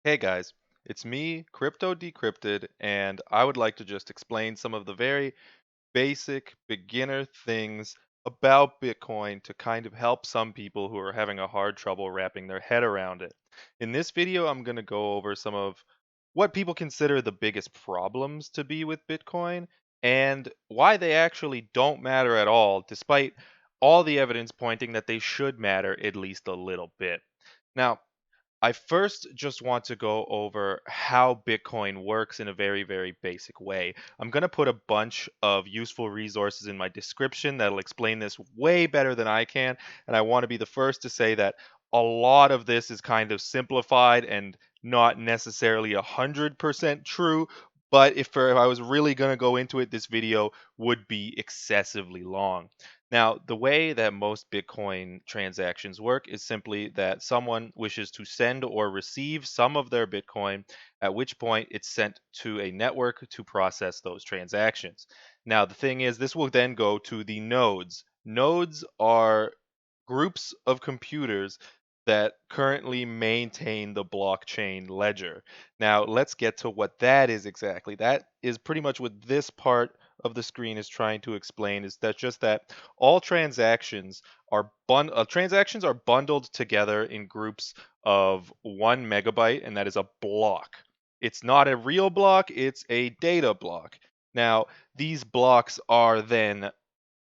Hey guys, it's me, Crypto Decrypted, and I would like to just explain some of the very basic beginner things about Bitcoin to kind of help some people who are having a hard trouble wrapping their head around it. In this video, I'm going to go over some of what people consider the biggest problems to be with Bitcoin and why they actually don't matter at all, despite all the evidence pointing that they should matter at least a little bit. Now, I first just want to go over how Bitcoin works in a very, very basic way. I'm going to put a bunch of useful resources in my description that'll explain this way better than I can. And I want to be the first to say that a lot of this is kind of simplified and not necessarily 100% true. But if I was really going to go into it, this video would be excessively long. Now, the way that most Bitcoin transactions work is simply that someone wishes to send or receive some of their Bitcoin, at which point it's sent to a network to process those transactions. Now, the thing is, this will then go to the nodes. Nodes are groups of computers that currently maintain the blockchain ledger. Now, let's get to what that is exactly. That is pretty much what this part of the screen is trying to explain is that just that all transactions are bundled together in groups of 1 megabyte, and that is a block. It's not a real block, it's a data block. Now, these blocks are then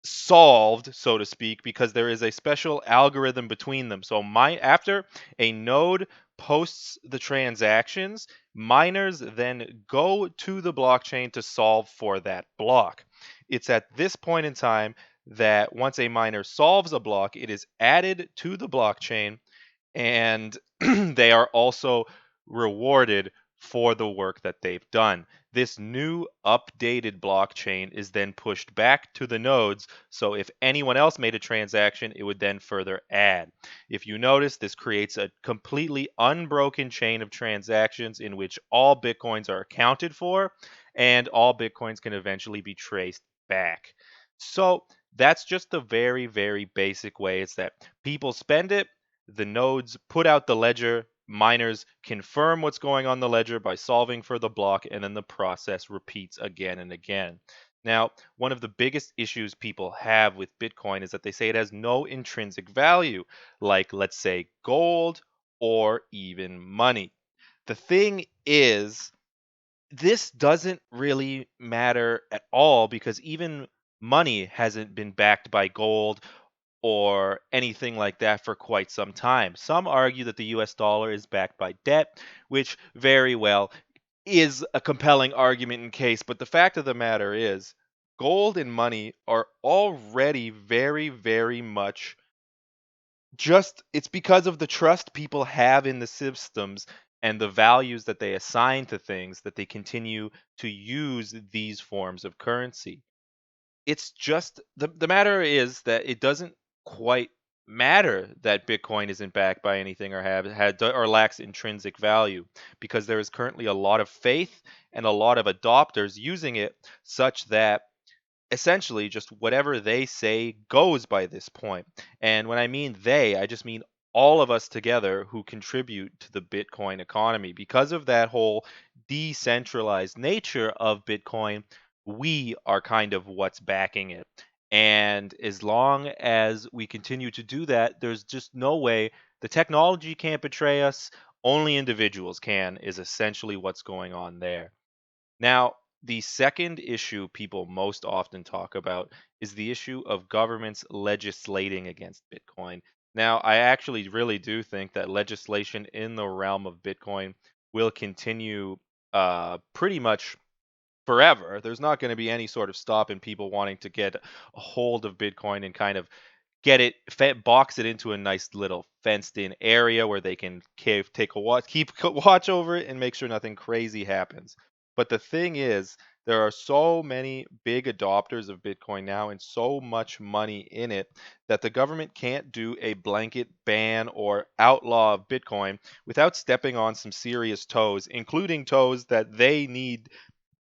solved, so to speak, because there is a special algorithm between them. So after a node posts the transactions, miners then go to the blockchain to solve for that block. It's at this point in time that once a miner solves a block, it is added to the blockchain and they are also rewarded for the work that they've done. This new updated blockchain is then pushed back to the nodes, so if anyone else made a transaction, it would then further add. If you notice, this creates a completely unbroken chain of transactions in which all Bitcoins are accounted for, and all Bitcoins can eventually be traced back. So that's just the very, very basic way. It's that people spend it, the nodes put out the ledger, miners confirm what's going on the ledger by solving for the block, and then the process repeats again and again. Now, one of the biggest issues people have with Bitcoin is that they say it has no intrinsic value, like, let's say, gold or even money. The thing is, this doesn't really matter at all because even money hasn't been backed by gold or anything like that for quite some time. Some argue that the US dollar is backed by debt, which very well is a compelling argument in case, but the fact of the matter is, gold and money are already very, very much just it's because of the trust people have in the systems and the values that they assign to things that they continue to use these forms of currency. It's just the matter is that it doesn't quite matter that Bitcoin isn't backed by anything or have had or lacks intrinsic value because there is currently a lot of faith and a lot of adopters using it such that essentially just whatever they say goes by this point. And when I mean they, I just mean all of us together who contribute to the Bitcoin economy. Because of that whole decentralized nature of Bitcoin, we are kind of what's backing it. And as long as we continue to do that, there's just no way the technology can't betray us. Only individuals can, is essentially what's going on there. Now, the second issue people most often talk about is the issue of governments legislating against Bitcoin. Now, I actually really do think that legislation in the realm of Bitcoin will continue pretty much forever. There's not going to be any sort of stop in people wanting to get a hold of Bitcoin and kind of get it, box it into a nice little fenced-in area where they can take a watch, keep watch over it, and make sure nothing crazy happens. But the thing is, there are so many big adopters of Bitcoin now and so much money in it that the government can't do a blanket ban or outlaw of Bitcoin without stepping on some serious toes, including toes that they need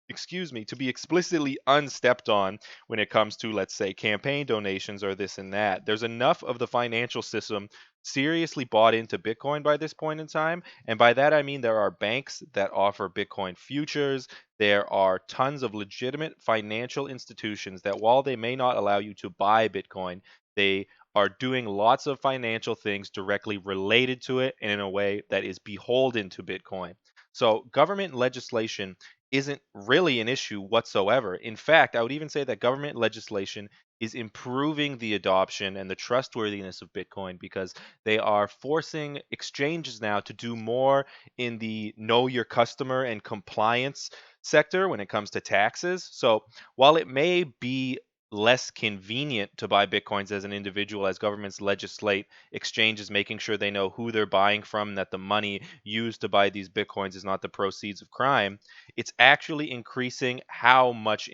excuse me, to be explicitly unstepped on when it comes to, let's say, campaign donations or this and that. There's enough of the financial system seriously bought into Bitcoin by this point in time. And by that, I mean there are banks that offer Bitcoin futures. There are tons of legitimate financial institutions that, while they may not allow you to buy Bitcoin, they are doing lots of financial things directly related to it and in a way that is beholden to Bitcoin. So, government legislation isn't really an issue whatsoever. In fact, I would even say that government legislation is improving the adoption and the trustworthiness of Bitcoin because they are forcing exchanges now to do more in the know your customer and compliance sector when it comes to taxes. So while it may be less convenient to buy bitcoins as an individual as governments legislate exchanges making sure they know who they're buying from, that the money used to buy these bitcoins is not the proceeds of crime, it's actually increasing how much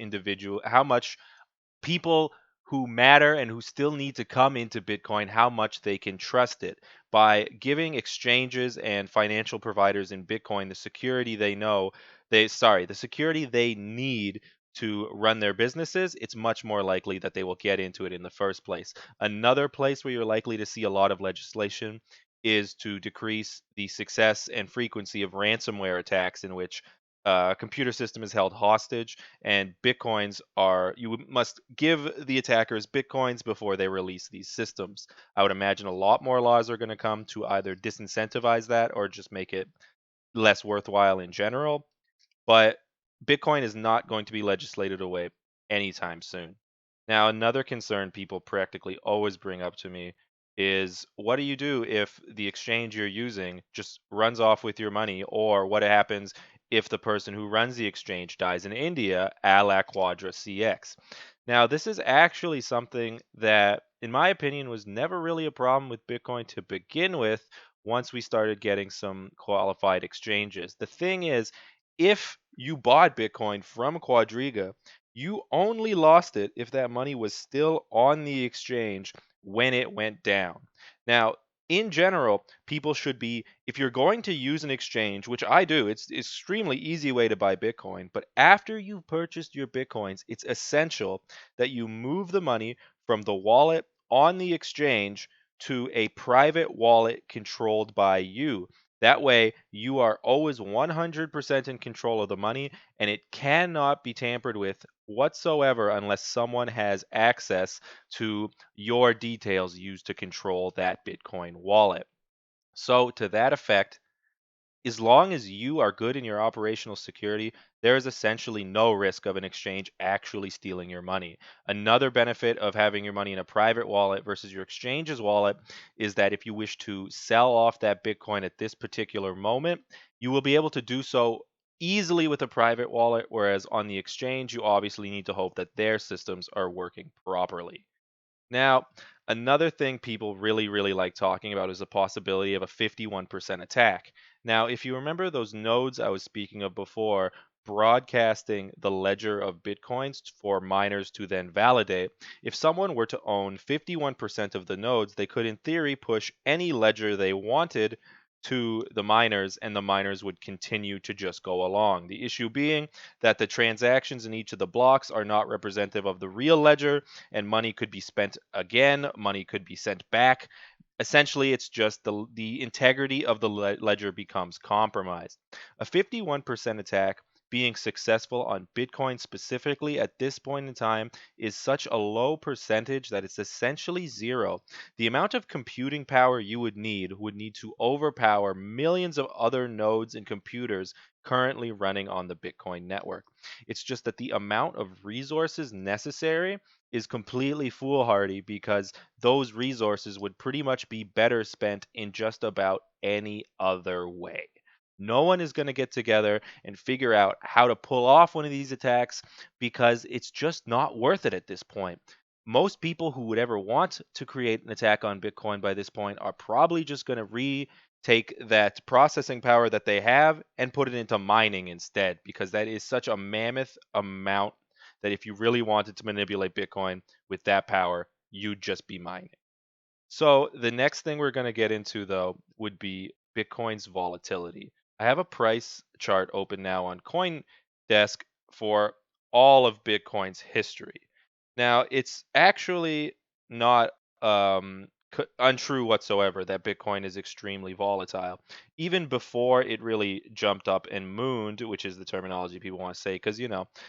people who matter and who still need to come into Bitcoin, how much they can trust it. By giving exchanges and financial providers in Bitcoin the security the security they need to run their businesses, it's much more likely that they will get into it in the first place. Another place where you're likely to see a lot of legislation is to decrease the success and frequency of ransomware attacks in which a computer system is held hostage and bitcoins are you must give the attackers bitcoins before they release these systems. I would imagine a lot more laws are going to come to either disincentivize that or just make it less worthwhile in general, but Bitcoin is not going to be legislated away anytime soon. Now, another concern people practically always bring up to me is what do you do if the exchange you're using just runs off with your money, or what happens if the person who runs the exchange dies in India, a la Quadra CX? Now, this is actually something that, in my opinion, was never really a problem with Bitcoin to begin with once we started getting some qualified exchanges. The thing is, if you bought Bitcoin from Quadriga, you only lost it if that money was still on the exchange when it went down. Now, in general, people should be, if you're going to use an exchange, which I do, it's extremely easy way to buy Bitcoin, but after you've purchased your Bitcoins, it's essential that you move the money from the wallet on the exchange to a private wallet controlled by you. That way, you are always 100% in control of the money, and it cannot be tampered with whatsoever unless someone has access to your details used to control that Bitcoin wallet. So, to that effect, as long as you are good in your operational security, there is essentially no risk of an exchange actually stealing your money. Another benefit of having your money in a private wallet versus your exchange's wallet is that if you wish to sell off that Bitcoin at this particular moment, you will be able to do so easily with a private wallet, whereas on the exchange, you obviously need to hope that their systems are working properly. Now, another thing people really, really like talking about is the possibility of a 51% attack. Now, if you remember those nodes I was speaking of before, broadcasting the ledger of Bitcoins for miners to then validate, if someone were to own 51% of the nodes, they could, in theory, push any ledger they wanted to the miners, and the miners would continue to just go along. The issue being that the transactions in each of the blocks are not representative of the real ledger, and money could be spent again, money could be sent back. Essentially, it's just the integrity of the ledger becomes compromised. A 51% attack being successful on Bitcoin specifically at this point in time is such a low percentage that it's essentially zero. The amount of computing power you would need to overpower millions of other nodes and computers currently running on the Bitcoin network. It's just that the amount of resources necessary is completely foolhardy because those resources would pretty much be better spent in just about any other way. No one is going to get together and figure out how to pull off one of these attacks because it's just not worth it at this point. Most people who would ever want to create an attack on Bitcoin by this point are probably just going to retake that processing power that they have and put it into mining instead, because that is such a mammoth amount that if you really wanted to manipulate Bitcoin with that power, you'd just be mining. So the next thing we're going to get into, though, would be Bitcoin's volatility. I have a price chart open now on CoinDesk for all of Bitcoin's history. Now, it's actually not untrue whatsoever that Bitcoin is extremely volatile. Even before it really jumped up and mooned, which is the terminology people want to say, because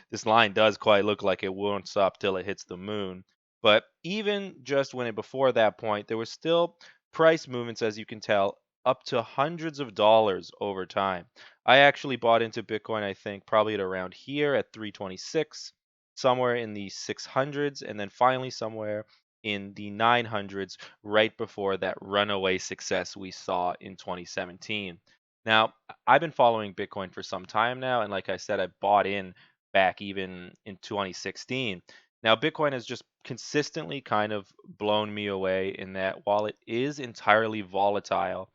this line does quite look like it won't stop till it hits the moon. But even just when it before that point, there was still price movements, as you can tell, up to hundreds of dollars over time. I actually bought into Bitcoin, I think, probably at around here at 326, somewhere in the 600s, and then finally somewhere in the 900s right before that runaway success we saw in 2017. Now, I've been following Bitcoin for some time now, and like I said, I bought in back even in 2016. Now, Bitcoin has just consistently kind of blown me away in that while it is entirely volatile,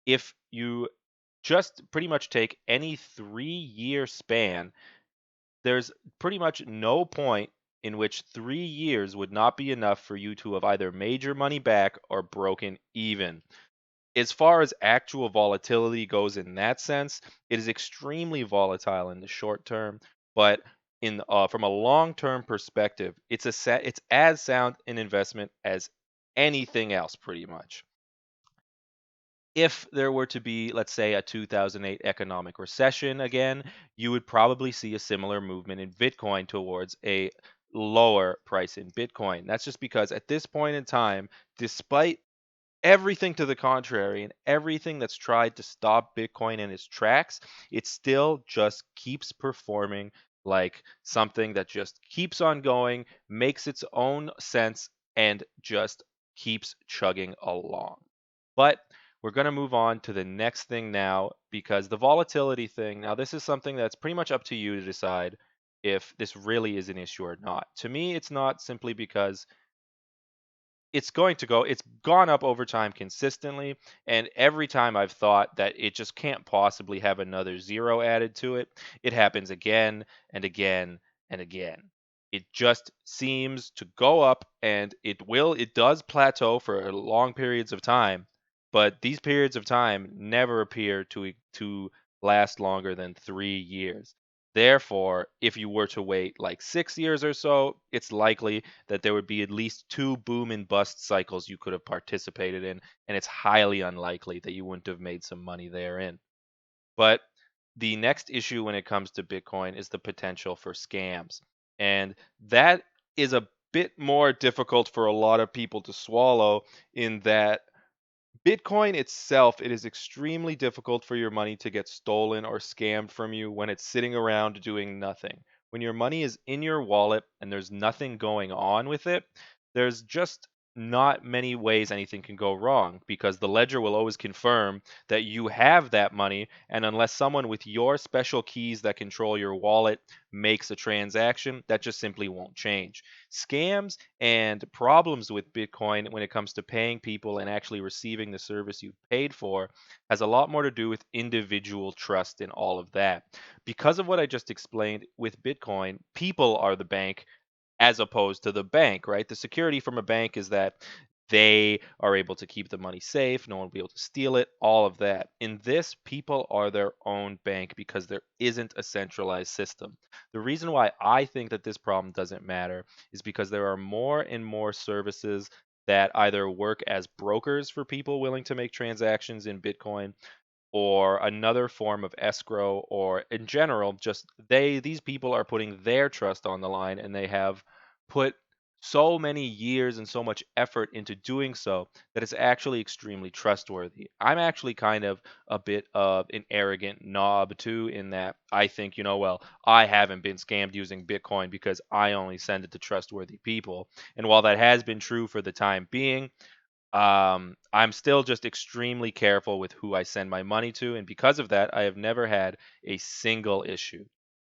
if you just pretty much take any 3-year span, there's pretty much no point in which 3 years would not be enough for you to have either made your money back or broken even. As far as actual volatility goes in that sense, it is extremely volatile in the short term, but in from a long-term perspective, it's as sound an investment as anything else pretty much. If there were to be, let's say, a 2008 economic recession again, you would probably see a similar movement in Bitcoin towards a lower price in Bitcoin. That's just because at this point in time, despite everything to the contrary and everything that's tried to stop Bitcoin in its tracks, it still just keeps performing like something that just keeps on going, makes its own sense, and just keeps chugging along. But we're going to move on to the next thing now because the volatility thing, now this is something that's pretty much up to you to decide if this really is an issue or not. To me, it's not simply because it's gone up over time consistently, and every time I've thought that it just can't possibly have another zero added to it, it happens again and again and again. It just seems to go up, and it does plateau for long periods of time, but these periods of time never appear to last longer than 3 years. Therefore, if you were to wait like 6 years or so, it's likely that there would be at least two boom and bust cycles you could have participated in, and it's highly unlikely that you wouldn't have made some money therein. But the next issue when it comes to Bitcoin is the potential for scams. And that is a bit more difficult for a lot of people to swallow in that Bitcoin itself, it is extremely difficult for your money to get stolen or scammed from you when it's sitting around doing nothing. When your money is in your wallet and there's nothing going on with it, there's just not many ways anything can go wrong because the ledger will always confirm that you have that money. And unless someone with your special keys that control your wallet makes a transaction, that just simply won't change. Scams and problems with Bitcoin when it comes to paying people and actually receiving the service you've paid for has a lot more to do with individual trust and all of that. Because of what I just explained with Bitcoin, people are the bank as opposed to the bank, right? The security from a bank is that they are able to keep the money safe, no one will be able to steal it, all of that. In this, people are their own bank because there isn't a centralized system. The reason why I think that this problem doesn't matter is because there are more and more services that either work as brokers for people willing to make transactions in Bitcoin or another form of escrow, or in general just these people are putting their trust on the line, and they have put so many years and so much effort into doing so that it's actually extremely trustworthy. I'm actually kind of a bit of an arrogant knob too, in that I think, well, I haven't been scammed using Bitcoin because I only send it to trustworthy people. And while that has been true for the time being, I'm still just extremely careful with who I send my money to, and because of that, I have never had a single issue.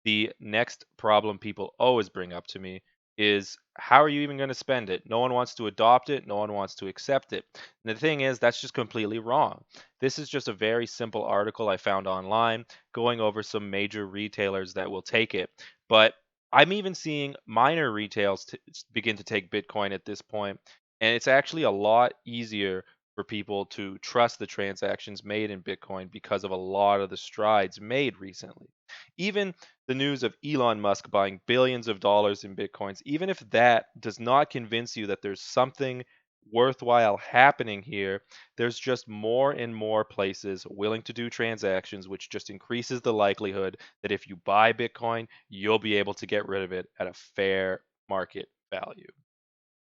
The next problem people always bring up to me is how are you even going to spend it? No one wants to adopt it, no one wants to accept it. And the thing is, that's just completely wrong. This is just a very simple article I found online going over some major retailers that will take it. But I'm even seeing minor retails begin to take Bitcoin at this point, and it's actually a lot easier for people to trust the transactions made in Bitcoin because of a lot of the strides made recently. Even the news of Elon Musk buying billions of dollars in Bitcoins, even if that does not convince you that there's something worthwhile happening here, there's just more and more places willing to do transactions, which just increases the likelihood that if you buy Bitcoin, you'll be able to get rid of it at a fair market value.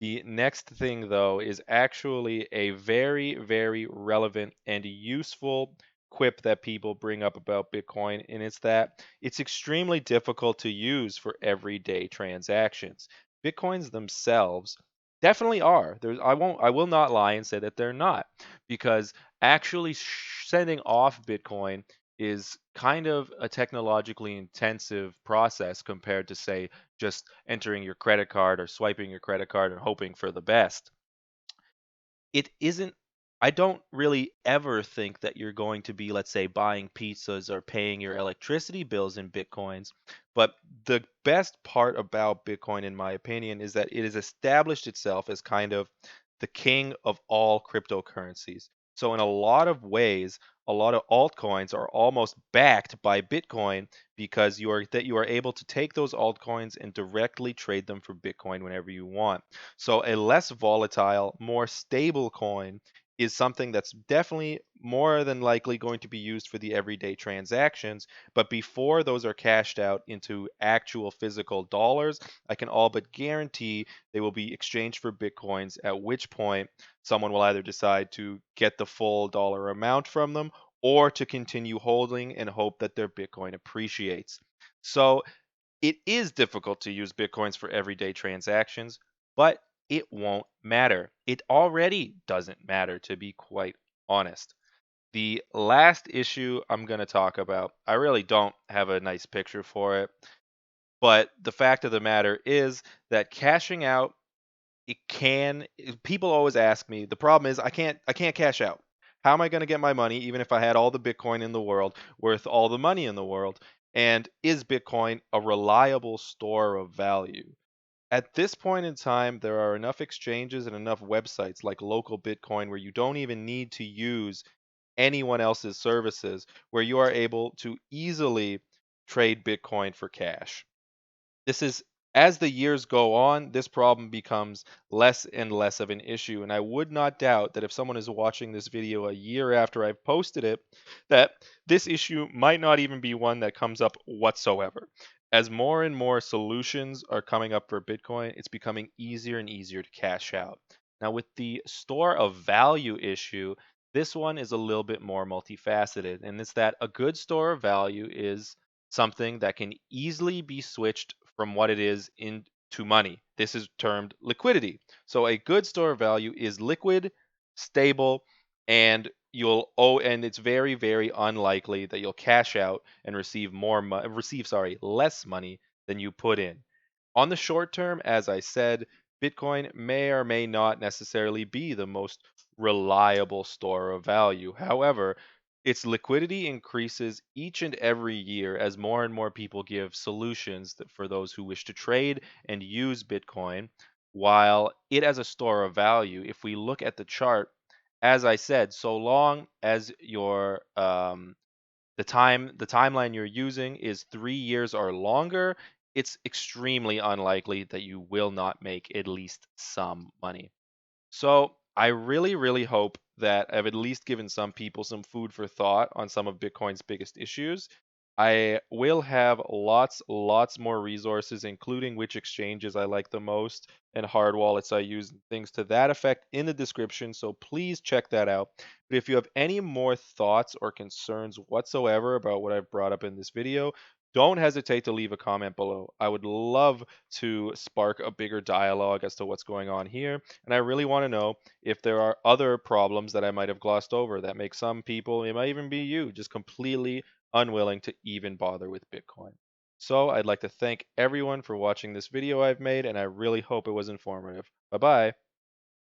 The next thing, though, is actually a very, very relevant and useful quip that people bring up about Bitcoin, and it's that it's extremely difficult to use for everyday transactions. Bitcoins themselves definitely are. I will not lie and say that they're not, because actually sending off Bitcoin is kind of a technologically intensive process compared to, say, just entering your credit card or swiping your credit card and hoping for the best. It isn't I don't really ever think that you're going to be, let's say, buying pizzas or paying your electricity bills in Bitcoins. But the best part about Bitcoin, in my opinion, is that it has established itself as kind of the king of all cryptocurrencies. So in a lot of ways, a lot of altcoins are almost backed by Bitcoin because you are able to take those altcoins and directly trade them for Bitcoin whenever you want. So a less volatile, more stable coin is something that's definitely more than likely going to be used for the everyday transactions. But before those are cashed out into actual physical dollars, I can all but guarantee they will be exchanged for Bitcoins, at which point someone will either decide to get the full dollar amount from them or to continue holding and hope that their Bitcoin appreciates. So it is difficult to use Bitcoins for everyday transactions, but it won't matter. It already doesn't matter, to be quite honest. The last issue I'm going to talk about, I really don't have a nice picture for it, but the fact of the matter is that cashing out, people always ask me, the problem is I can't cash out. How am I going to get my money even if I had all the Bitcoin in the world, worth all the money in the world? And is Bitcoin a reliable store of value? At this point in time, there are enough exchanges and enough websites like Local Bitcoin where you don't even need to use anyone else's services, where you are able to easily trade Bitcoin for cash. This is As the years go on, this problem becomes less and less of an issue. And I would not doubt that if someone is watching this video a year after I've posted it, that this issue might not even be one that comes up whatsoever. As more and more solutions are coming up for Bitcoin, it's becoming easier and easier to cash out. Now, with the store of value issue, this one is a little bit more multifaceted, and it's that a good store of value is something that can easily be switched from what it is into money. This is termed liquidity. So a good store of value is liquid, stable, and and it's very, very unlikely that you'll cash out and less money than you put in. On the short term, as I said, Bitcoin may or may not necessarily be the most reliable store of value. However, its liquidity increases each and every year as more and more people give solutions for those who wish to trade and use Bitcoin. While it as a store of value, if we look at the chart, as I said, so long as the timeline you're using is 3 years or longer, it's extremely unlikely that you will not make at least some money. So I really, really hope that I've at least given some people some food for thought on some of Bitcoin's biggest issues. I will have lots more resources, including which exchanges I like the most and hard wallets I use, and things to that effect in the description. So please check that out. But if you have any more thoughts or concerns whatsoever about what I've brought up in this video, don't hesitate to leave a comment below. I would love to spark a bigger dialogue as to what's going on here. And I really want to know if there are other problems that I might have glossed over that make some people, it might even be you, just completely unwilling to even bother with Bitcoin. So I'd like to thank everyone for watching this video I've made, and I really hope it was informative. Bye bye.